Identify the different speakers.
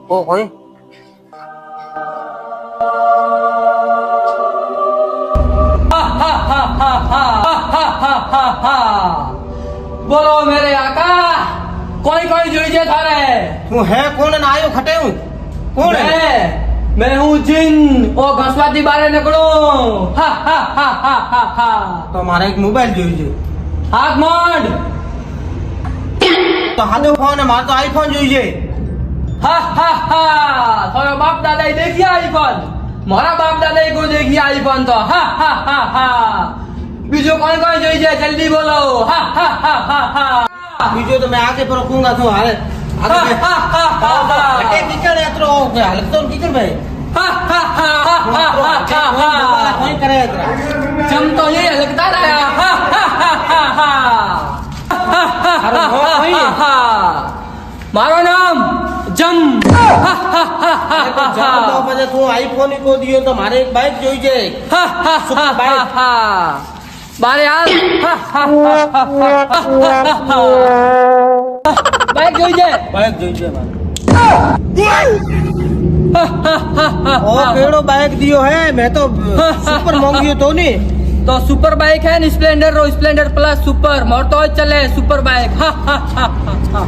Speaker 1: ઓ કોઈ
Speaker 2: બોલો મેરે આકા, કોઈ કોઈ જોઈ છે થારે?
Speaker 1: તું હે કોણ ને આયો ખટે હું કોણ હે?
Speaker 2: मैं हूँ जिन ओ घसवाती बारे निकलो। हा हा हा हा हा हा
Speaker 1: તો મારે એક મોબાઈલ જોઈએ છે
Speaker 2: हाथ માંડ।
Speaker 1: તો હાથો ફોન મારે તો આઈફોન જોઈએ છે
Speaker 2: हा हा हा थारो बाप दादा देखिए आईफोन, मारा बाप दादा को देखिए आईफोन तो हा हा हा हा बीजो कोई कोई જોઈ છે જલ્દી બોલો। हा हा हा हा हा
Speaker 1: બીજો તો મેં આગે પર રખूंगा तो हाले
Speaker 2: हा हा हा हा
Speaker 1: અટે કિકડ એતરો હાલ તો કિકડ ભાઈ
Speaker 2: हा हा हा हा हा हा
Speaker 1: કોઈ કરે એતરા
Speaker 2: जम तो ये लगता रहा। हा हा हा हा
Speaker 1: અરે હો કોઈ
Speaker 2: हा मारो नाम जम। हा हा हा हा
Speaker 1: જાવ તો પછી તું આઈફોન ઈ કો દિયો તો મારે એક બાઈક જોઈ છે
Speaker 2: हा हा हा हा हा बारे हाल। हा हा हा बाइक જોઈ છે?
Speaker 1: બાઈક જોઈ છે મારે
Speaker 2: હા હા હા
Speaker 1: ઓ કેડો બાઈક દિયો હે મેં તો સુપર મોંઘી તો ની
Speaker 2: तो सुपर बाइक है ना, स्प्लेंडर रो स्प्लेंडर प्लस सुपर मोर तो चले सुपर बाइक। हा हा हा हा हा